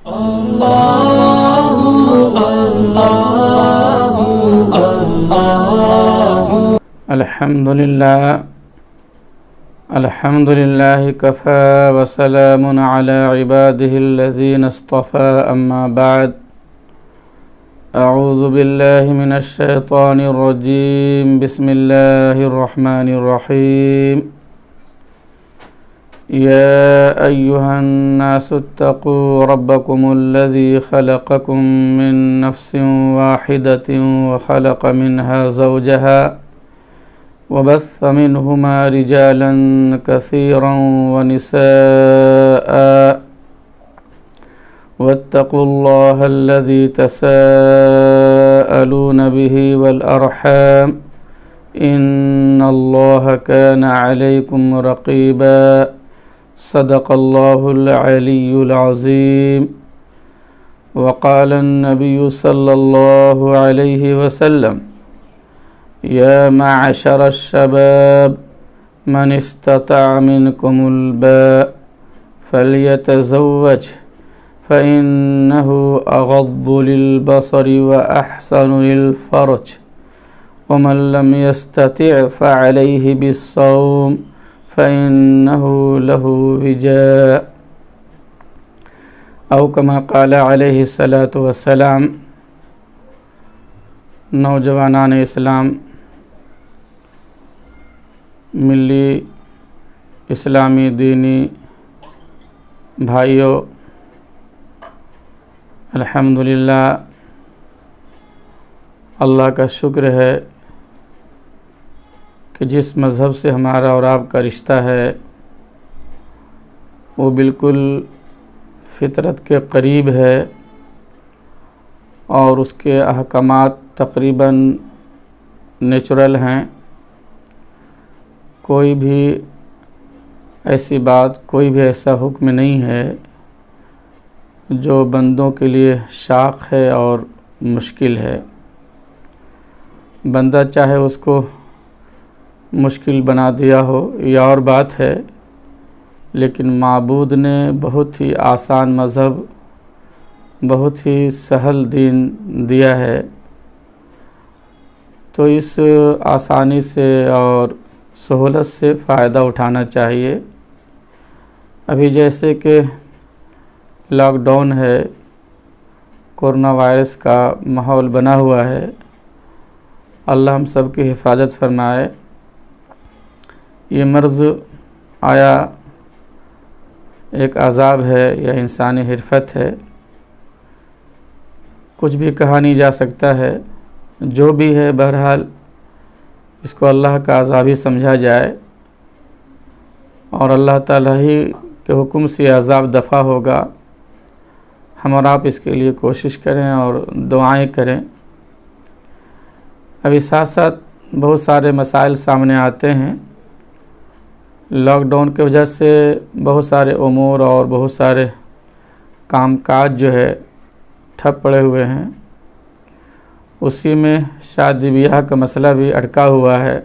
الحمد لله كفى وسلام على عباده الذين اصطفى أما بعد أعوذ بالله من الشيطان الرجيم بسم الله الرحمن الرحيم يا أيها الناس اتقوا ربكم الذي خلقكم من نفس واحدة وخلق منها زوجها وبث منهما رجالا كثيرا ونساء واتقوا الله الذي تساءلون به والأرحام إن الله كان عليكم رقيبا صدق الله العلي العظيم وقال النبي صلى الله عليه وسلم يا معشر الشباب من استطاع منكم الباء فليتزوج فإنه أغض للبصر وأحسن للفرج ومن لم يستطع فعليه بالصوم فإنه له وجاء أو كما قال عليه الصلاة والسلام۔ نوجوانان اسلام، ملی اسلامی دینی بھائیوں، الحمدللہ اللہ کا شکر ہے کہ جس مذہب سے ہمارا اور آپ کا رشتہ ہے وہ بالکل فطرت کے قریب ہے اور اس کے احکامات تقریباً نیچرل ہیں۔ کوئی بھی ایسی بات، کوئی بھی ایسا حکم نہیں ہے جو بندوں کے لیے شاق ہے اور مشکل ہے۔ بندہ چاہے اس کو مشکل بنا دیا ہو یہ اور بات ہے، لیکن معبود نے بہت ہی آسان مذہب، بہت ہی سہل دین دیا ہے، تو اس آسانی سے اور سہولت سے فائدہ اٹھانا چاہیے۔ ابھی جیسے کہ لاک ڈاؤن ہے، کورونا وائرس کا ماحول بنا ہوا ہے، اللہ ہم سب کی حفاظت فرمائے۔ یہ مرض آیا ایک عذاب ہے یا انسانی حرفت ہے، کچھ بھی کہا نہیں جا سکتا ہے۔ جو بھی ہے بہرحال اس کو اللہ کا عذاب ہی سمجھا جائے، اور اللہ تعالیٰ ہی کے حکم سے عذاب دفع ہوگا۔ ہم اور آپ اس کے لیے کوشش کریں اور دعائیں کریں۔ ابھی ساتھ ساتھ بہت سارے مسائل سامنے آتے ہیں۔ لاک ڈاؤن کی وجہ سے بہت سارے امور اور بہت سارے کام کاج جو ہے ٹھپ پڑے ہوئے ہیں، اسی میں شادی بیاہ کا مسئلہ بھی اٹکا ہوا ہے۔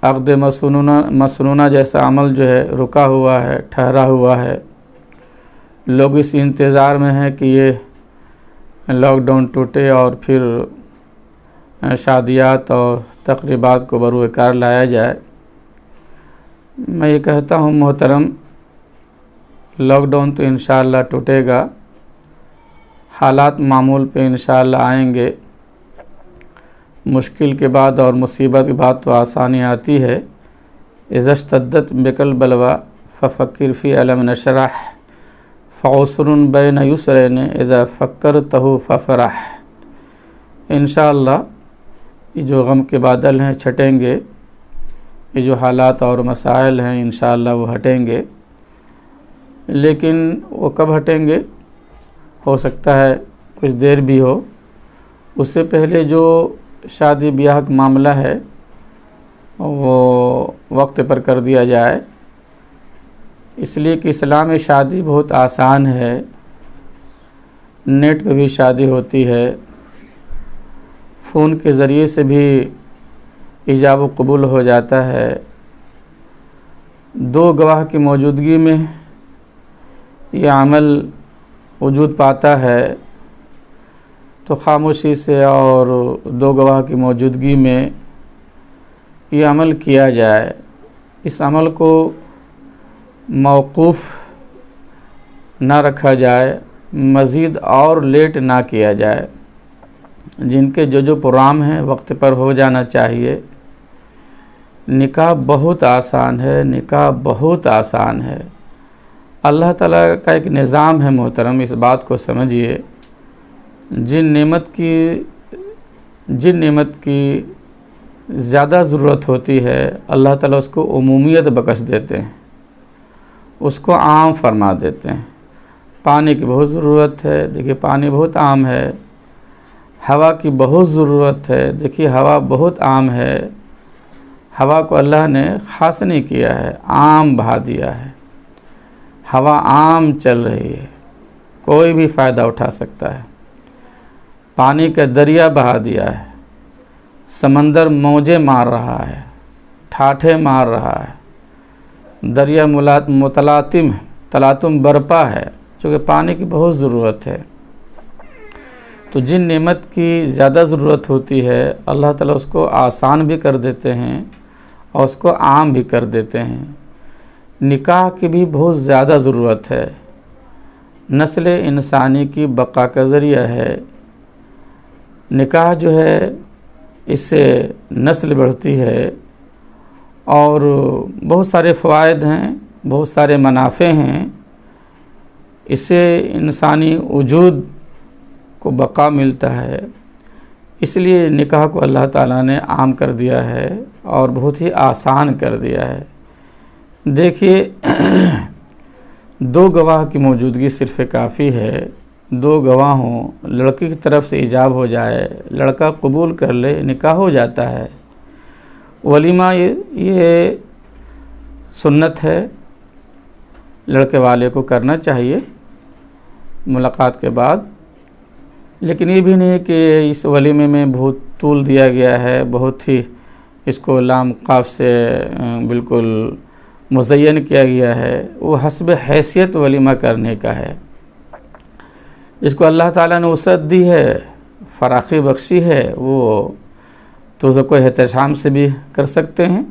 عقد مسنونہ جیسا عمل جو ہے رکا ہوا ہے، ٹھہرا ہوا ہے۔ لوگ اس انتظار میں ہیں کہ یہ لاک ڈاؤن ٹوٹے اور پھر شادیات اور تقریبات کو بروئے لایا جائے۔ میں یہ کہتا ہوں محترم، لاک ڈاؤن تو انشاءاللہ ٹوٹے گا، حالات معمول پہ انشاءاللہ آئیں گے۔ مشکل کے بعد اور مصیبت کے بعد تو آسانی آتی ہے۔ اذا اشتدت بک البلوى ففکر فی علم نشرح فعسر بین یسرین اذا فکرتہ ففرح۔ انشاءاللہ یہ جو غم کے بادل ہیں چھٹیں گے، یہ جو حالات اور مسائل ہیں انشاءاللہ وہ ہٹیں گے، لیکن وہ کب ہٹیں گے؟ ہو سکتا ہے کچھ دیر بھی ہو۔ اس سے پہلے جو شادی بیاہ کا معاملہ ہے وہ وقت پر کر دیا جائے، اس لیے کہ اسلام میں شادی بہت آسان ہے۔ نیٹ پہ بھی شادی ہوتی ہے، فون کے ذریعے سے بھی ایجاب و قبول ہو جاتا ہے۔ 2 گواہ کی موجودگی میں یہ عمل وجود پاتا ہے تو خاموشی سے اور دو گواہ کی موجودگی میں یہ عمل کیا جائے، اس عمل کو موقوف نہ رکھا جائے، مزید اور لیٹ نہ کیا جائے۔ جن کے جو پروگرام ہیں وقت پر ہو جانا چاہیے۔ نکاح بہت آسان ہے، نکاح بہت آسان ہے۔ اللہ تعالیٰ کا ایک نظام ہے محترم، اس بات کو سمجھیے۔ جن نعمت کی زیادہ ضرورت ہوتی ہے اللہ تعالیٰ اس کو عمومیت بخش دیتے ہیں، اس کو عام فرما دیتے ہیں۔ پانی کی بہت ضرورت ہے، دیکھیے پانی بہت عام ہے۔ ہوا کی بہت ضرورت ہے، دیکھیے ہوا بہت عام ہے۔ ہوا کو اللہ نے خاص نہیں کیا ہے، عام بہا دیا ہے۔ ہوا عام چل رہی ہے، کوئی بھی فائدہ اٹھا سکتا ہے۔ پانی کا دریا بہا دیا ہے، سمندر موجیں مار رہا ہے، ٹھاٹھے مار رہا ہے، دریا تلاطم برپا ہے، چونکہ پانی کی بہت ضرورت ہے۔ تو جن نعمت کی زیادہ ضرورت ہوتی ہے اللہ تعالیٰ اس کو آسان بھی کر دیتے ہیں اور اس کو عام بھی کر دیتے ہیں۔ نکاح کی بھی بہت زیادہ ضرورت ہے، نسل انسانی کی بقا کا ذریعہ ہے۔ نکاح جو ہے اس سے نسل بڑھتی ہے اور بہت سارے فوائد ہیں، بہت سارے منافع ہیں۔ اس سے انسانی وجود کو بقا ملتا ہے، اس لیے نکاح کو اللہ تعالیٰ نے عام کر دیا ہے اور بہت ہی آسان کر دیا ہے۔ دیکھیے دو گواہ کی موجودگی صرف کافی ہے۔ دو گواہ ہوں، لڑکی کی طرف سے ایجاب ہو جائے، لڑکا قبول کر لے، نکاح ہو جاتا ہے۔ ولیمہ یہ سنت ہے، لڑکے والے کو کرنا چاہیے ملاقات کے بعد، لیکن یہ بھی نہیں کہ اس ولیمے میں بہت طول دیا گیا ہے، بہت ہی اس کو لام قاف سے بالکل مزین کیا گیا ہے۔ وہ حسب حیثیت ولیمہ کرنے کا ہے، جس کو اللہ تعالیٰ نے وسعت دی ہے، فراخی بخشی ہے، وہ تو ذوق و احتشام سے بھی کر سکتے ہیں۔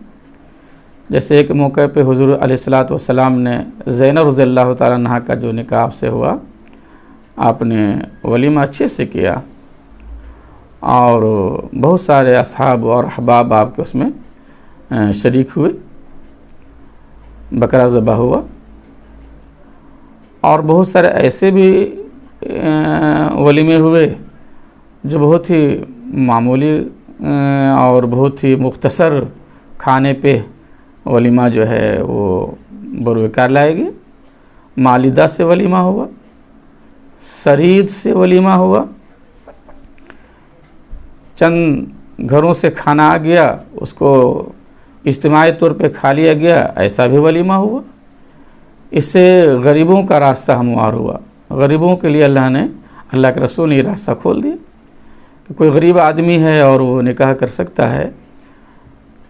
جیسے ایک موقع پہ حضور علیہ السلام نے زینب رضی اللہ تعالیٰ عنہ کا جو نکاح سے ہوا، آپ نے ولیمہ اچھے سے کیا اور بہت سارے اصحاب اور احباب آپ کے اس میں شریک ہوئے، بکرا ذبح ہوا، اور بہت سارے ایسے بھی ولیمے ہوئے جو بہت ہی معمولی اور بہت ہی مختصر کھانے پہ ولیمہ جو ہے وہ بروکار لائے گی۔ مالدہ سے ولیمہ ہوا، سرید سے ولیمہ ہوا، چند گھروں سے کھانا آ گیا، اس کو اجتماعی طور پہ کھا لیا گیا، ایسا بھی ولیمہ ہوا۔ اس سے غریبوں کا راستہ ہموار ہوا۔ غریبوں کے لیے اللہ کے رسول نے یہ راستہ کھول دیا کہ کوئی غریب آدمی ہے اور وہ نکاح کر سکتا ہے،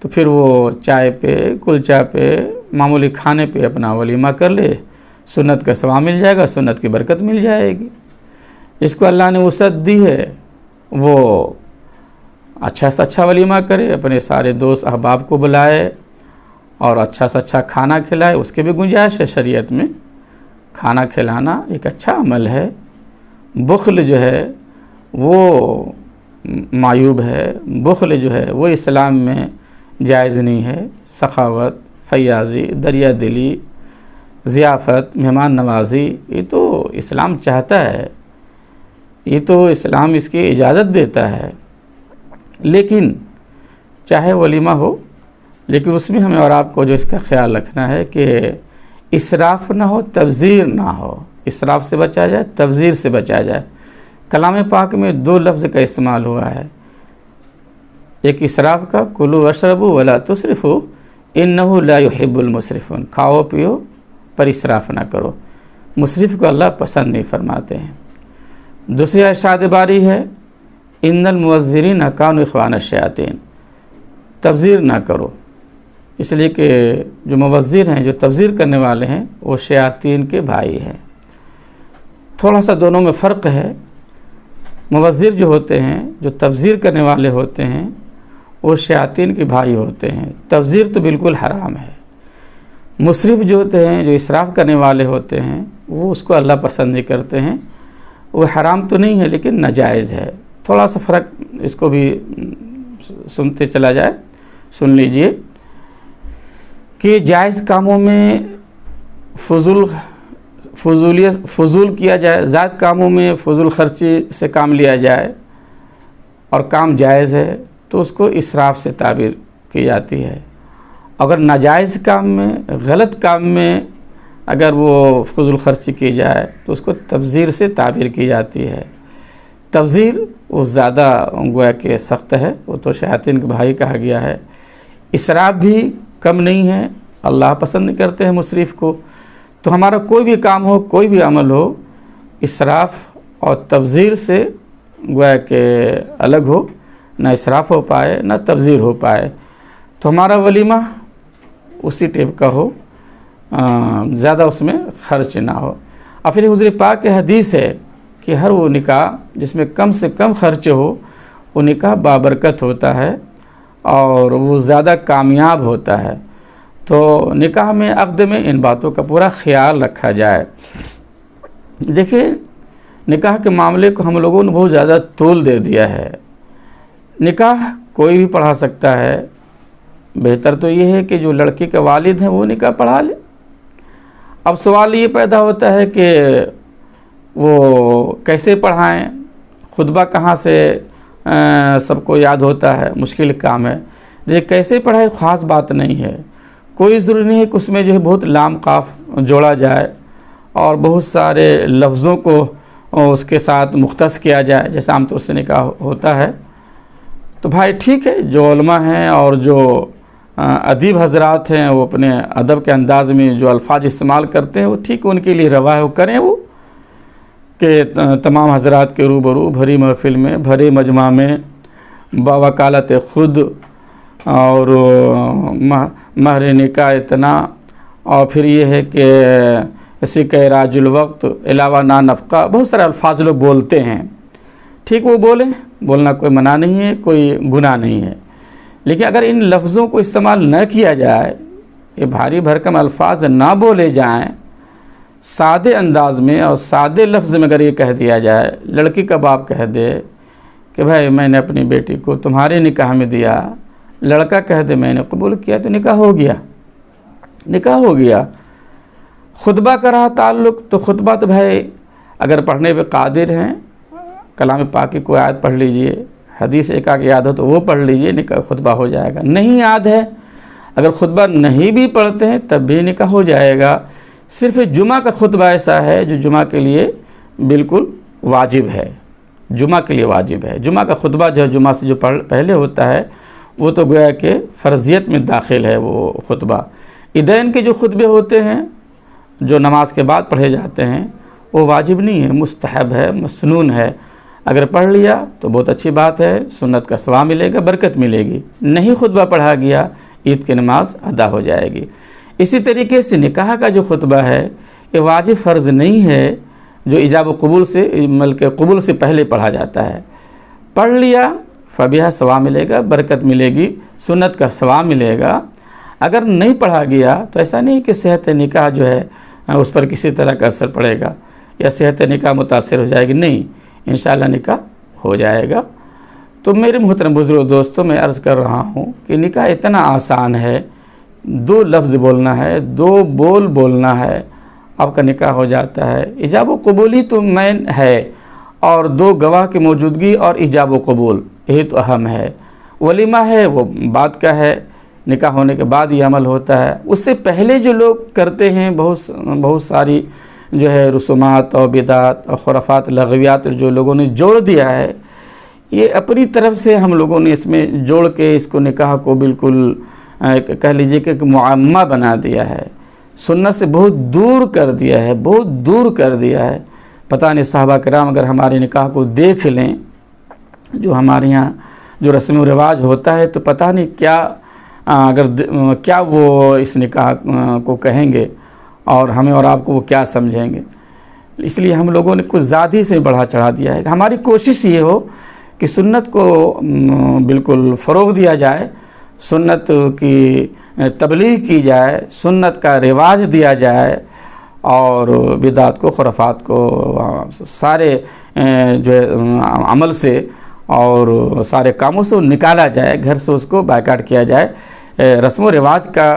تو پھر وہ چائے پہ، کلچا پہ، معمولی کھانے پہ اپنا ولیمہ کر لے، سنت کا ثواب مل جائے گا، سنت کی برکت مل جائے گی۔ جس کو اللہ نے وسعت دی ہے وہ اچھا سے اچھا ولیمہ کرے، اپنے سارے دوست احباب کو بلائے اور اچھا سے اچھا کھانا کھلائے۔ اس کے بھی گنجائش ہے شریعت میں، کھانا کھلانا ایک اچھا عمل ہے۔ بخل جو ہے وہ معیوب ہے، بخل جو ہے وہ اسلام میں جائز نہیں ہے۔ سخاوت، فیاضی، دریا دلی، ضیافت، مہمان نوازی، یہ تو اسلام چاہتا ہے، یہ تو اسلام اس کی اجازت دیتا ہے۔ لیکن چاہے ولیمہ ہو، لیکن اس میں ہمیں اور آپ کو جو اس کا خیال رکھنا ہے کہ اسراف نہ ہو، تبذیر نہ ہو۔ اسراف سے بچا جائے، تبذیر سے بچا جائے۔ کلام پاک میں دو لفظ کا استعمال ہوا ہے، ایک اسراف کا، کلوا واشربوا ولا تسرفوا انہ لا يحب المسرفین، کھاؤ پیو پر اسراف نہ کرو، مسرف کو اللہ پسند نہیں فرماتے ہیں۔ دوسری ارشاد باری ہے ان المبذرین کانوا اخوان الشیاطین، تبذیر نہ کرو، اس لیے کہ جو مبذر ہیں، جو تبذیر کرنے والے ہیں، وہ شیاطین کے بھائی ہیں۔ تھوڑا سا دونوں میں فرق ہے۔ مبذر جو ہوتے ہیں، جو تبذیر کرنے والے ہوتے ہیں، وہ شیاطین کے بھائی ہوتے ہیں۔ تبذیر تو بالکل حرام ہے۔ مسرف جو ہوتے ہیں، جو اسراف کرنے والے ہوتے ہیں، وہ اس کو اللہ پسند نہیں کرتے ہیں۔ وہ حرام تو نہیں ہے لیکن ناجائز ہے۔ تھوڑا سا فرق اس کو بھی سنتے چلا جائے، سن لیجئے کہ جائز کاموں میں فضول کیا جائے، زائد کاموں میں فضول خرچی سے کام لیا جائے اور کام جائز ہے تو اس کو اسراف سے تعبیر کی جاتی ہے۔ اگر ناجائز کام میں، غلط کام میں اگر وہ فضول خرچی کی جائے تو اس کو تبذیر سے تعبیر کی جاتی ہے۔ تبذیر وہ زیادہ گویا کہ سخت ہے، وہ تو شیاطین کے بھائی کہا گیا ہے۔ اسراف بھی کم نہیں ہے، اللہ پسند نہیں کرتے ہیں مسرف کو۔ تو ہمارا کوئی بھی کام ہو، کوئی بھی عمل ہو، اسراف اور تبذیر سے گویا کہ الگ ہو، نہ اسراف ہو پائے نہ تبذیر ہو پائے۔ تو ہمارا ولیمہ اسی ٹائپ کا ہو، زیادہ اس میں خرچ نہ ہو۔ اور پھر حضور پاک کی حدیث ہے کہ ہر وہ نکاح جس میں کم سے کم خرچ ہو وہ نکاح بابرکت ہوتا ہے اور وہ زیادہ کامیاب ہوتا ہے۔ تو نکاح میں عقد میں ان باتوں کا پورا خیال رکھا جائے۔ دیکھیں، نکاح کے معاملے کو ہم لوگوں نے بہت زیادہ طول دے دیا ہے۔ نکاح کوئی بھی پڑھا سکتا ہے، بہتر تو یہ ہے کہ جو لڑکی کے والد ہیں وہ نکاح پڑھا لے۔ اب سوال یہ پیدا ہوتا ہے کہ وہ کیسے پڑھائیں، خطبہ کہاں سے سب کو یاد ہوتا ہے، مشکل کام ہے۔ یہ کیسے پڑھائے خاص بات نہیں ہے، کوئی ضروری نہیں ہے کہ اس میں جو ہے بہت لام قاف جوڑا جائے اور بہت سارے لفظوں کو اس کے ساتھ مختص کیا جائے جیسے عام طور سے نکاح ہوتا ہے۔ تو بھائی ٹھیک ہے، جو علماء ہیں اور جو ادیب حضرات ہیں وہ اپنے ادب کے انداز میں جو الفاظ استعمال کرتے ہیں وہ ٹھیک ان کے لیے روا ہے، وہ کریں، وہ کہ تمام حضرات کے روبرو بھری محفل میں، بھرے مجمع میں، باوکالت خود اور مہر نکاح اتنا، اور پھر یہ ہے کہ اسی کا راج الوقت علاوہ نا نفقہ، بہت سارے الفاظ لوگ بولتے ہیں۔ ٹھیک، وہ بولیں، بولنا کوئی منع نہیں ہے، کوئی گناہ نہیں ہے، لیکن اگر ان لفظوں کو استعمال نہ کیا جائے، یہ بھاری بھرکم الفاظ نہ بولے جائیں، سادے انداز میں اور سادے لفظ میں اگر یہ کہہ دیا جائے، لڑکی کا باپ کہہ دے کہ بھائی میں نے اپنی بیٹی کو تمہارے نکاح میں دیا، لڑکا کہہ دے میں نے قبول کیا، تو نکاح ہو گیا، نکاح ہو گیا۔ خطبہ کا رہا تعلق، تو خطبہ تو بھائی اگر پڑھنے پہ قادر ہیں، کلام پاک کی کوئی آیت پڑھ لیجئے، حدیث ایک آگے یاد ہو تو وہ پڑھ لیجئے، نکاح خطبہ ہو جائے گا۔ نہیں یاد ہے، اگر خطبہ نہیں بھی پڑھتے ہیں تب بھی نکاح ہو جائے گا۔ صرف جمعہ کا خطبہ ایسا ہے جو جمعہ کے لیے بالکل واجب ہے، جمعہ کے لیے واجب ہے۔ جمعہ کا خطبہ جو جمعہ سے جو پہلے ہوتا ہے وہ تو گویا کہ فرضیت میں داخل ہے وہ خطبہ۔ عیدین کے جو خطبے ہوتے ہیں جو نماز کے بعد پڑھے جاتے ہیں وہ واجب نہیں ہے، مستحب ہے، مسنون ہے۔ اگر پڑھ لیا تو بہت اچھی بات ہے، سنت کا ثواب ملے گا، برکت ملے گی۔ نہیں خطبہ پڑھا گیا، عید کی نماز ادا ہو جائے گی۔ اسی طریقے سے نکاح کا جو خطبہ ہے یہ واجب فرض نہیں ہے جو ایجاب و قبول سے، بلکہ قبول سے پہلے پڑھا جاتا ہے۔ پڑھ لیا فبیہا ثواب ملے گا، برکت ملے گی، سنت کا ثواب ملے گا۔ اگر نہیں پڑھا گیا تو ایسا نہیں کہ صحت نکاح جو ہے اس پر کسی طرح کا اثر پڑے گا یا صحت نکاح متاثر ہو جائے گی، نہیں، انشاءاللہ نکاح ہو جائے گا۔ تو میرے محترم بزرگ دوستوں، میں عرض کر رہا ہوں کہ نکاح اتنا آسان ہے، 2 لفظ بولنا ہے، 2 بول بولنا ہے، آپ کا نکاح ہو جاتا ہے۔ ایجاب و قبول ہی تو مین ہے، اور 2 گواہ کی موجودگی اور ایجاب و قبول یہی تو اہم ہے۔ ولیمہ ہے وہ بعد کا ہے، نکاح ہونے کے بعد یہ عمل ہوتا ہے۔ اس سے پہلے جو لوگ کرتے ہیں بہت ساری جو ہے رسومات اور بدعات اور خرافات لغویات جو لوگوں نے جوڑ دیا ہے، یہ اپنی طرف سے ہم لوگوں نے اس میں جوڑ کے اس کو نکاح کو بالکل کہہ لیجئے کہ معمہ بنا دیا ہے، سنت سے بہت دور کر دیا ہے، بہت دور کر دیا ہے۔ پتہ نہیں صحابہ کرام اگر ہمارے نکاح کو دیکھ لیں، جو ہمارے یہاں جو رسم و رواج ہوتا ہے، تو پتہ نہیں کیا وہ اس نکاح کو کہیں گے اور ہمیں اور آپ کو وہ کیا سمجھیں گے۔ اس لیے ہم لوگوں نے کچھ زیادہ ہی سے بڑھا چڑھا دیا ہے. ہماری کوشش یہ ہو کہ سنت کو بالکل فروغ دیا جائے، سنت کی تبلیغ کی جائے، سنت کا رواج دیا جائے، اور بدعت کو، خرافات کو سارے جو ہے عمل سے اور سارے کاموں سے نکالا جائے، گھر سے اس کو بائیکاٹ کیا جائے. رسم و رواج کا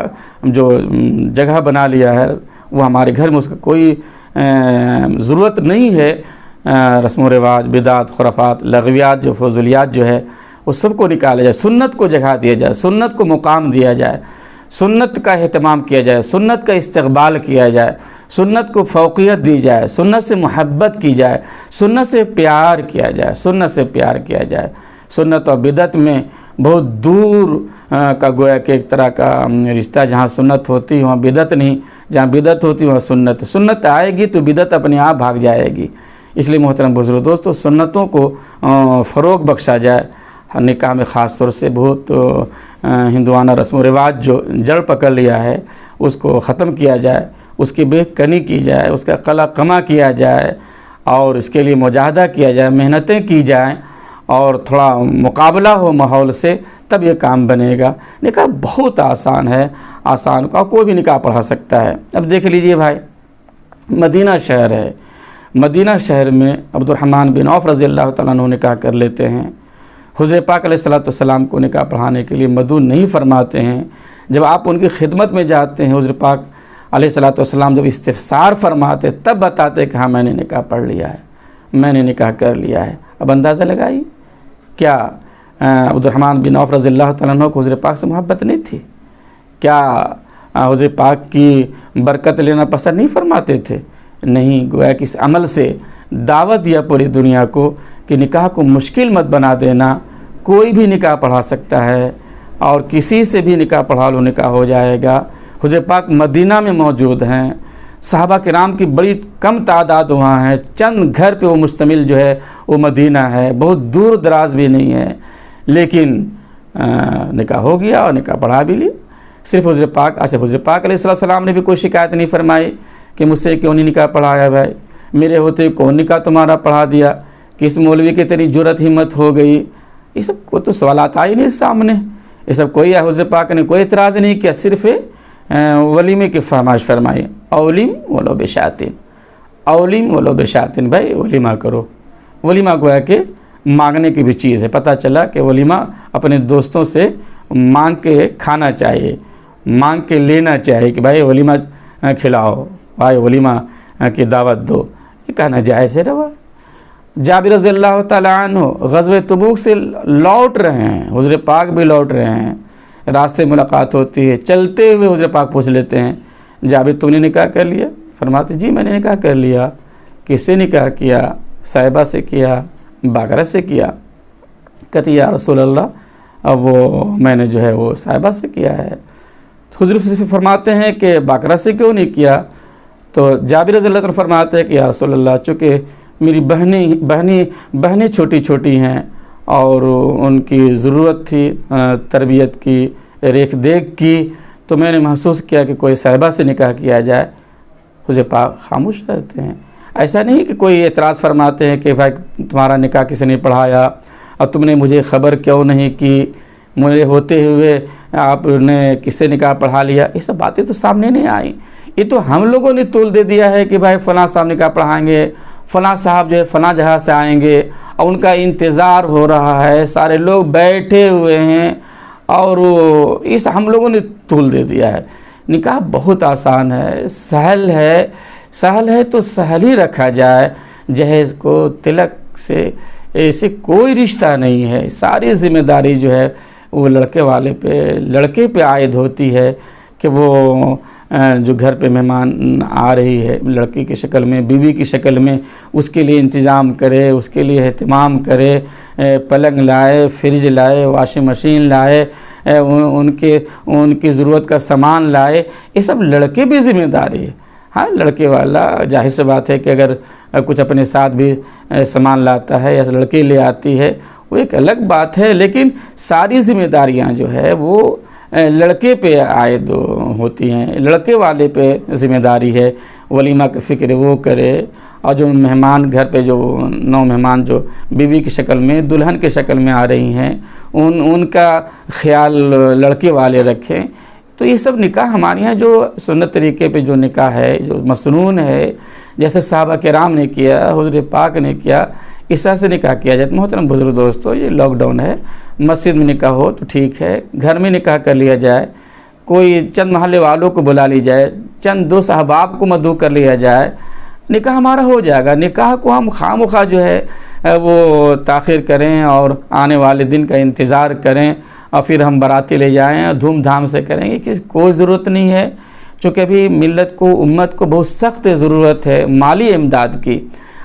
جو جگہ بنا لیا ہے وہ ہمارے گھر میں اس کا کوئی ضرورت نہیں ہے. رسم و رواج، بدعت، خرافات، لغویات، جو فضولیات جو ہے وہ سب کو نکالا جائے، سنت کو جگہ دیا جائے، سنت کو مقام دیا جائے، سنت کا اہتمام کیا جائے، سنت کا استقبال کیا جائے، سنت کو فوقیت دی جائے، سنت سے محبت کی جائے، سنت سے پیار کیا جائے، سنت سے پیار کیا جائے. سنت اور بدعت میں بہت دور کا گویا کہ ایک طرح کا رشتہ، جہاں سنت ہوتی وہاں بدعت نہیں، جہاں بدعت ہوتی وہاں سنت. سنت آئے گی تو بدعت اپنے آپ بھاگ جائے گی. اس لیے محترم بزرگ دوستو، سنتوں کو فروغ بخشا جائے. نکاح میں خاص طور سے بہت ہندوانہ رسم و رواج جو جڑ پکڑ لیا ہے اس کو ختم کیا جائے، اس کی بے کنی کی جائے، اس کا قلع قمع کیا جائے، اور اس کے لیے مجاہدہ کیا جائے، محنتیں کی جائیں، اور تھوڑا مقابلہ ہو ماحول سے، تب یہ کام بنے گا. نکاح بہت آسان ہے، آسان کا کوئی بھی نکاح پڑھا سکتا ہے. اب دیکھ لیجئے بھائی، مدینہ شہر ہے، مدینہ شہر میں عبد الرحمن بن عوف رضی اللہ تعالیٰ عنہ نکاح کر لیتے ہیں. حضور پاک علیہ السلام کو نکاح پڑھانے کے لیے مدعو نہیں فرماتے ہیں. جب آپ ان کی خدمت میں جاتے ہیں، حضور پاک علیہ السلام جب استفسار فرماتے تب بتاتے کہ ہاں میں نے نکاح پڑھ لیا ہے، میں نے نکاح کر لیا ہے. اب اندازہ لگائی، کیا عبد الرحمن بن عوف رضی اللہ تعالیٰ عنہ کو حضور پاک سے محبت نہیں تھی؟ کیا حضور پاک کی برکت لینا پسند نہیں فرماتے تھے؟ نہیں، گویا کہ اس عمل سے دعوت دیا پوری دنیا کو کہ نکاح کو مشکل مت بنا دینا، کوئی بھی نکاح پڑھا سکتا ہے، اور کسی سے بھی نکاح پڑھا لو نکاح ہو جائے گا. حضور پاک مدینہ میں موجود ہیں، صحابہ کرام کی بڑی کم تعداد وہاں ہے، چند گھر پہ وہ مشتمل جو ہے وہ مدینہ ہے، بہت دور دراز بھی نہیں ہے، لیکن نکاح ہو گیا اور نکاح پڑھا بھی لیا. صرف حضور پاک علیہ السلام نے بھی کوئی شکایت نہیں فرمائی کہ مجھ سے کیوں نہیں نکاح پڑھایا بھائی، میرے ہوتے کون نکاح تمہارا پڑھا دیا، کس مولوی کی تیری جرت ہمت ہو گئی. یہ سب کو تو سوالات آئی نہیں سامنے، یہ سب کوئی حضور پاک نے کوئی اعتراض نہیں کیا، صرف ولیمے کی فرمائش فرمائی، اولیم ولو بشاتن، اولیم ولو بشاتن، بھائی ولیمہ کرو. ولیمہ گویا کہ مانگنے کی بھی چیز ہے. پتہ چلا کہ ولیمہ اپنے دوستوں سے مانگ کے کھانا چاہیے، مانگ کے لینا چاہیے کہ بھائی ولیمہ کھلاؤ، بھائی ولیمہ کی دعوت دو. یہ کہنا جائز ہے روا. جابر رضی اللہ تعالیٰ عنہ غزوہ تبوک سے لوٹ رہے ہیں، حضور پاک بھی لوٹ رہے ہیں، راستے ملاقات ہوتی ہے، چلتے ہوئے حضور پاک پوچھ لیتے ہیں جابر تم نے نکاح کر لیا؟ فرماتے جی میں نے نکاح کر لیا. کس سے نکاح کیا؟ صاحبہ سے کیا، باقرہ سے کیا؟ کہتے یا رسول اللہ اب وہ میں نے جو ہے وہ صاحبہ سے کیا ہے. حضور صرف فرماتے ہیں کہ باقرہ سے کیوں نہیں کیا؟ تو جابر رضی اللہ عنہ فرماتے ہیں کہ یا رسول اللہ چونکہ میری بہنیں چھوٹی چھوٹی ہیں اور ان کی ضرورت تھی تربیت کی، ریکھ دیکھ کی، تو میں نے محسوس کیا کہ کوئی صاحبہ سے نکاح کیا جائے. حضور پاک خاموش رہتے ہیں. ایسا نہیں کہ کوئی اعتراض فرماتے ہیں کہ بھائی تمہارا نکاح کسی نے پڑھایا اور تم نے مجھے خبر کیوں نہیں کی، مجھے ہوتے ہوئے آپ نے کس سے نکاح پڑھا لیا. یہ سب باتیں تو سامنے نہیں آئیں. یہ تو ہم لوگوں نے تول دے دیا ہے کہ بھائی فلاں صاحب نکاح پڑھائیں گے، فلاں صاحب جو ہے فلاں جگہ سے آئیں گے، اور ان کا انتظار ہو رہا ہے، سارے لوگ بیٹھے ہوئے ہیں، اور اس ہم لوگوں نے تول دے دیا ہے. نکاح بہت آسان ہے، سہل ہے تو سہل ہی رکھا جائے. جہیز کو تلک سے ایسے کوئی رشتہ نہیں ہے. ساری ذمہ داری جو ہے وہ لڑکے پہ عائد ہوتی ہے کہ وہ جو گھر پہ مہمان آ رہی ہے لڑکی کی شکل میں، بیوی کی شکل میں، اس کے لیے انتظام کرے، اس کے لیے اہتمام کرے، پلنگ لائے، فریج لائے، واشنگ مشین لائے، ان کی ضرورت کا سامان لائے. یہ سب لڑکے بھی ذمہ داری ہے. ہاں لڑکے والا ظاہر سی بات ہے کہ اگر کچھ اپنے ساتھ بھی سامان لاتا ہے یا لڑکی لے آتی ہے وہ ایک الگ بات ہے، لیکن ساری ذمہ داریاں جو ہے وہ لڑکے پہ عائد ہوتی ہیں. لڑکے والے پہ ذمہ داری ہے. ولیمہ کی فکر وہ کرے، اور جو مہمان گھر پہ جو نو مہمان جو بیوی کی شکل میں دلہن کی شکل میں آ رہی ہیں ان کا خیال لڑکے والے رکھیں۔ تو یہ سب نکاح ہمارے یہاں جو سنت طریقے پہ جو نکاح ہے جو مسنون ہے، جیسے صحابہ کرام نے کیا، حضور پاک نے کیا، اس طرح سے نکاح کیا جاتا ہے۔ محترم بزرگ دوستو، یہ لاک ڈاؤن ہے، مسجد میں نکاح ہو تو ٹھیک ہے، گھر میں نکاح کر لیا جائے، کوئی چند محلے والوں کو بلا لی جائے، چند دو احباب کو مدعو کر لیا جائے، نکاح ہمارا ہو جائے گا۔ نکاح کو ہم خواہ جو ہے وہ تاخیر کریں اور آنے والے دن کا انتظار کریں اور پھر ہم باراتی لے جائیں اور دھوم دھام سے کریں گے کہ کوئی ضرورت نہیں ہے، چونکہ ابھی ملت کو، امت کو بہت سخت ضرورت ہے مالی امداد کی۔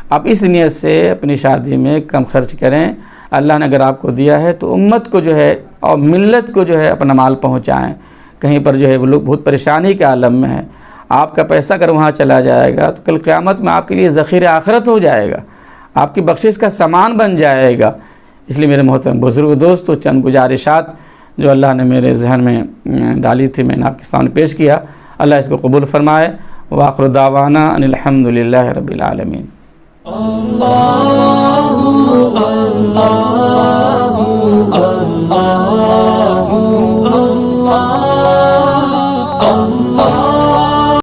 آپ اس نیت سے اپنی شادی میں کم خرچ کریں، اللہ نے اگر آپ کو دیا ہے تو امت کو جو ہے اور ملت کو جو ہے اپنا مال پہنچائیں۔ کہیں پر جو ہے وہ لوگ بہت پریشانی کے عالم میں ہیں، آپ کا پیسہ اگر وہاں چلا جائے گا تو کل قیامت میں آپ کے لیے ذخیرہ آخرت ہو جائے گا، آپ کی بخشش کا سامان بن جائے گا۔ اس لیے میرے محترم بزرگ دوستو، چند گزارشات جو اللہ نے میرے ذہن میں ڈالی تھی، میں نے آپ کے سامنے پیش کیا۔ اللہ اس کو قبول فرمائے۔ وآخر دعوانا ان الحمدللہ رب العالمین۔